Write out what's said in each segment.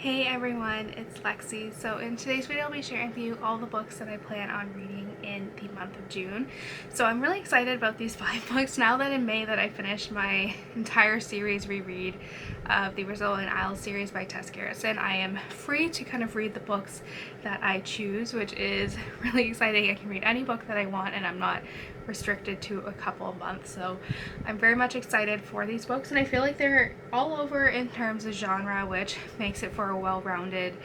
Hey everyone, it's Lexie. So in today's video I'll be sharing with you all the books that I plan on reading in the month of June. So I'm really excited about these 5 books now that in May that I finished my entire series reread of the Ursula and I series by Tess Garrison. I am free to kind of read the books that I choose, which is really exciting. I can read any book that I want and I'm not restricted to a couple of months, so I'm very much excited for these books, and I feel like they're all over in terms of genre, which makes it for a well-rounded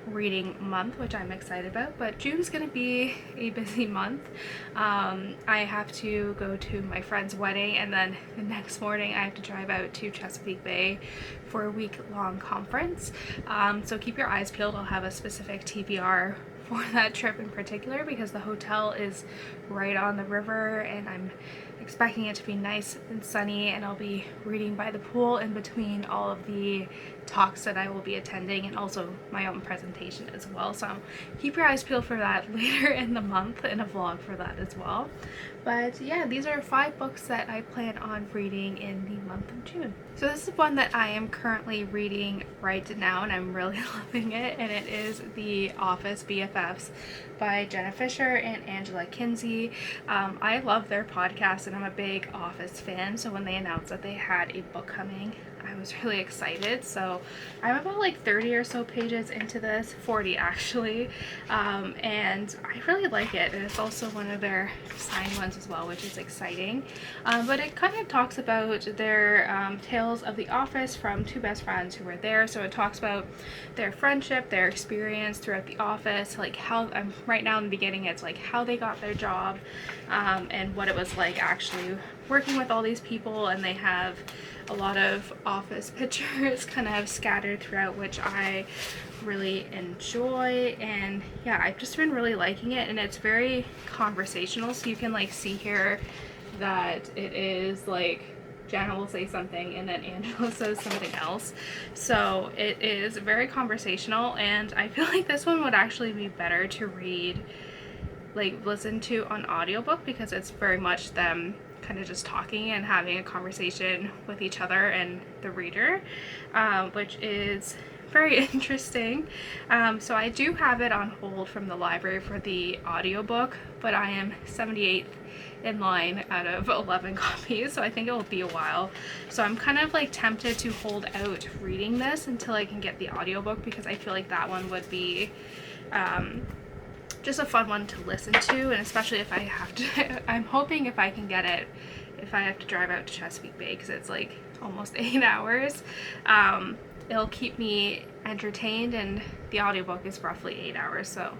reading month, which I'm excited about. But June's gonna be a busy month. I have to go to my friend's wedding, and then the next morning I have to drive out to Chesapeake Bay for a week-long conference, so keep your eyes peeled. I'll have a specific TBR for that trip in particular because the hotel is right on the river and I'm expecting it to be nice and sunny, and I'll be reading by the pool in between all of the talks that I will be attending and also my own presentation as well. So keep your eyes peeled for that later in the month and a vlog for that as well. But yeah, these are 5 books that I plan on reading in the month of June. So this is one that I am currently reading right now and I'm really loving it, and it is the Office BFFs by Jenna Fischer and Angela Kinsey. I love their podcast and I'm a big Office fan, so when they announced that they had a book coming, I was really excited. So I'm about like 30 or so pages into this, 40 actually, and I really like it. And it's also one of their signed ones as well, which is exciting. But it kind of talks about their tales of the office from 2 best friends who were there. So it talks about their friendship, their experience throughout the office, like how right now in the beginning it's like how they got their job, and what it was like actually working with all these people. And they have a lot of office pictures kind of scattered throughout, which I really enjoy. And yeah, I've just been really liking it, and it's very conversational, so you can like see here that it is like Jenna will say something and then Angela says something else, so it is very conversational. And I feel like this one would actually be better to read, like listen to on audiobook, because it's very much them kind of just talking and having a conversation with each other and the reader, which is very interesting. So I do have it on hold from the library for the audiobook, but I am 78th in line out of 11 copies, so I think it will be a while. So I'm kind of like tempted to hold out reading this until I can get the audiobook, because I feel like that one would be just a fun one to listen to, and especially if I have to I'm hoping if I can get it, if I have to drive out to Chesapeake Bay, because it's like almost 8 hours, it'll keep me entertained, and the audiobook is roughly 8 hours, so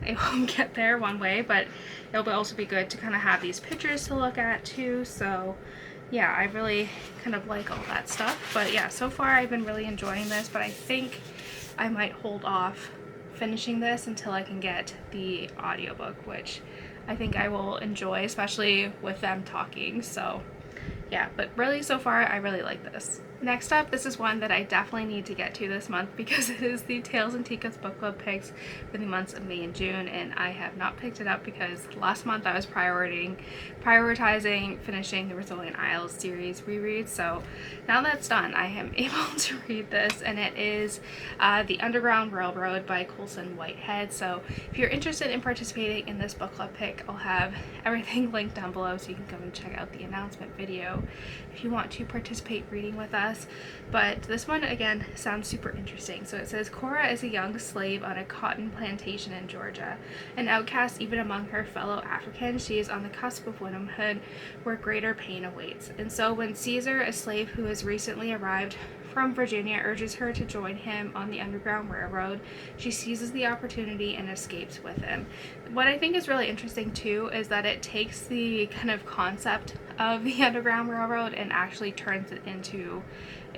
I won't get there one way, but it'll also be good to kind of have these pictures to look at too. So yeah, I really kind of like all that stuff. But yeah, so far I've been really enjoying this, but I think I might hold off finishing this until I can get the audiobook, which I think I will enjoy, especially with them talking. So yeah, but really so far I really like this. Next up, this is one that I definitely need to get to this month because it is the Tales and Teacups book club picks for the months of May and June, and I have not picked it up because last month I was prioritizing finishing the Ursula and I series reread. So now that's done, I am able to read this, and it is The Underground Railroad by Colson, Whitehead. So if you're interested in participating in this book club pick, I'll have everything linked down below so you can go and check out the announcement video if you want to participate reading with us. But this one again sounds super interesting. So it says, Cora is a young slave on a cotton plantation in Georgia. An outcast even among her fellow Africans, she is on the cusp of womanhood where greater pain awaits. And so when Caesar, a slave who has recently arrived from Virginia, urges her to join him on the Underground Railroad, she seizes the opportunity and escapes with him. What I think is really interesting too is that it takes the kind of concept of the Underground Railroad and actually turns it into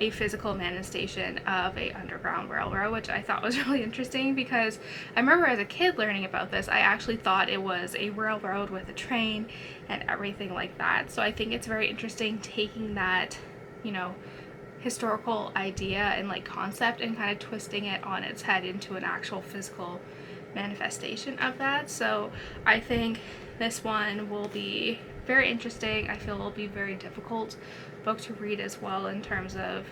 a physical manifestation of a Underground Railroad, which I thought was really interesting, because I remember as a kid learning about this, I actually thought it was a railroad with a train and everything like that. So I think it's very interesting taking that, you know, historical idea and like concept and kind of twisting it on its head into an actual physical manifestation of that. So I think this one will be very interesting. I feel it will be very difficult book to read as well, in terms of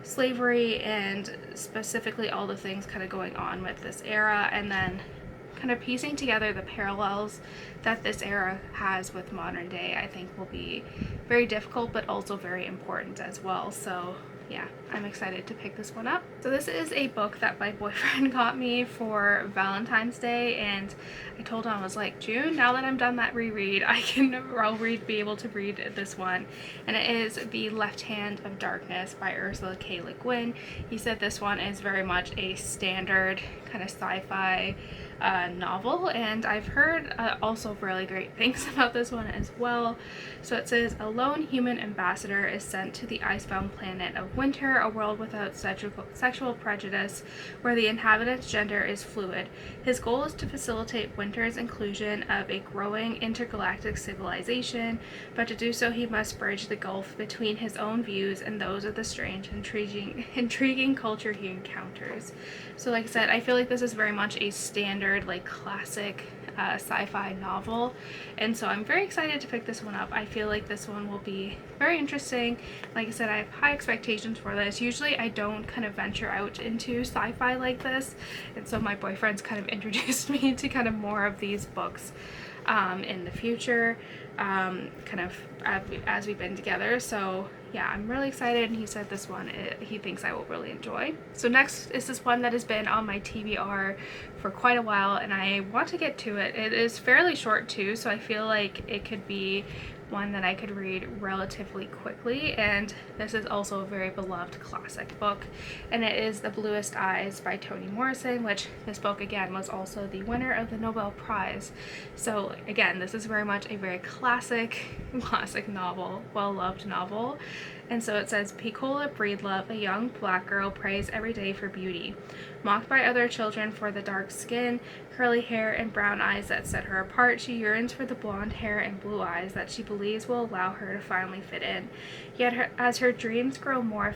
slavery and specifically all the things kind of going on with this era, and then kind of piecing together the parallels that this era has with modern day, I think will be very difficult but also very important as well. So yeah, I'm excited to pick this one up. So this is a book that my boyfriend got me for Valentine's Day, and I told him, I was like, June, now that I'm done that reread, I'll be able to read this one. And it is The Left Hand of Darkness by Ursula K. Le Guin. He said this one is very much a standard kind of sci-fi novel, and I've heard also really great things about this one as well. So it says, a lone human ambassador is sent to the icebound planet of Winter, a world without sexual prejudice, where the inhabitant's gender is fluid. His goal is to facilitate Winter's inclusion of a growing intergalactic civilization, but to do so he must bridge the gulf between his own views and those of the strange, intriguing culture he encounters. So like I said, I feel like this is very much a standard, like classic sci-fi novel, and so I'm very excited to pick this one up. I feel like this one will be very interesting. Like I said, I have high expectations for this. Usually I don't kind of venture out into sci-fi like this, and so my boyfriend's kind of introduced me to kind of more of these books in the future, kind of as we've been together. So yeah, I'm really excited, and he said this one he thinks I will really enjoy. So next is this one that has been on my TBR for quite a while, and I want to get to it. It is fairly short too, so I feel like it could be one that I could read relatively quickly, and this is also a very beloved classic book, and it is The Bluest Eyes by Toni Morrison, which this book again was also the winner of the Nobel Prize. So again, this is very much a very classic novel, well-loved novel. And so it says, Piccola Breedlove, a young black girl, prays every day for beauty. Mocked by other children for the dark skin, curly hair, and brown eyes that set her apart, she yearns for the blonde hair and blue eyes that she believes will allow her to finally fit in. Yet as her dreams grow more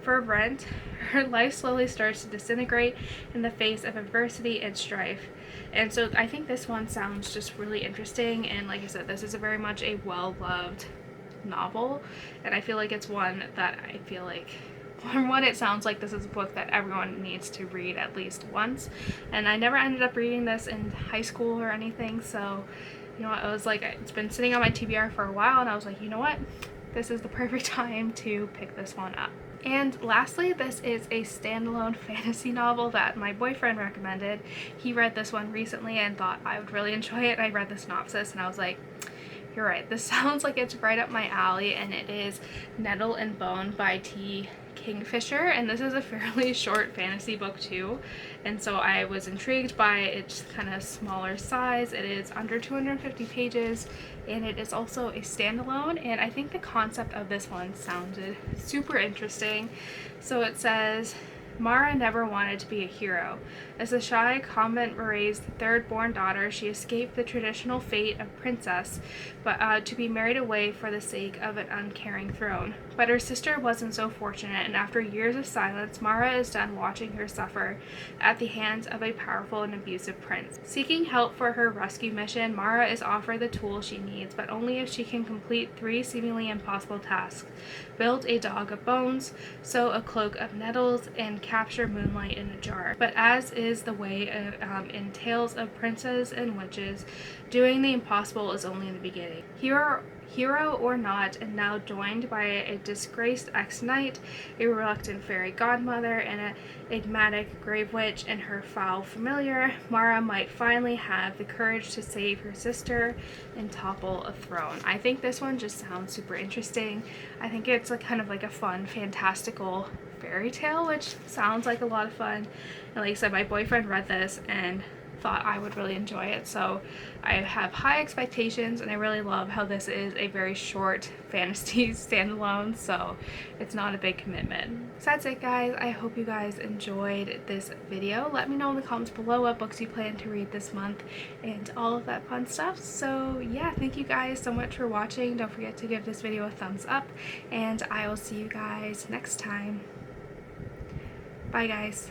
fervent, her life slowly starts to disintegrate in the face of adversity and strife. And so I think this one sounds just really interesting, and like I said, this is a very much a well-loved novel, and I feel like it's one that I feel like, from what it sounds like, this is a book that everyone needs to read at least once. And I never ended up reading this in high school or anything, so you know, I was like, it's been sitting on my TBR for a while, and I was like, you know what, this is the perfect time to pick this one up. And lastly, this is a standalone fantasy novel that my boyfriend recommended. He read this one recently and thought I would really enjoy it. I read the synopsis and I was like, you're right, this sounds like it's right up my alley, and it is Nettle and Bone by Kingfischer, and this is a fairly short fantasy book too, and so I was intrigued by its kind of smaller size. It is under 250 pages, and it is also a standalone, and I think the concept of this one sounded super interesting. So it says, Mara never wanted to be a hero. As a shy, convent-raised third-born daughter, she escaped the traditional fate of princess, but to be married away for the sake of an uncaring throne. But her sister wasn't so fortunate, and after years of silence, Mara is done watching her suffer at the hands of a powerful and abusive prince. Seeking help for her rescue mission, Mara is offered the tools she needs, but only if she can complete 3 seemingly impossible tasks: build a dog of bones, sew a cloak of nettles, and capture moonlight in a jar. But as is the way in tales of princes and witches, doing the impossible is only the beginning. Hero or not, and now joined by a disgraced ex-knight, a reluctant fairy godmother, and an enigmatic grave witch and her foul familiar, Mara might finally have the courage to save her sister and topple a throne. I think this one just sounds super interesting. I think it's kind of like a fun, fantastical fairy tale, which sounds like a lot of fun. And like I said, my boyfriend read this and thought I would really enjoy it, so I have high expectations, and I really love how this is a very short fantasy standalone, so it's not a big commitment. So that's it, guys. I hope you guys enjoyed this video. Let me know in the comments below what books you plan to read this month and all of that fun stuff. So yeah, thank you guys so much for watching. Don't forget to give this video a thumbs up, and I will see you guys next time. Bye, guys.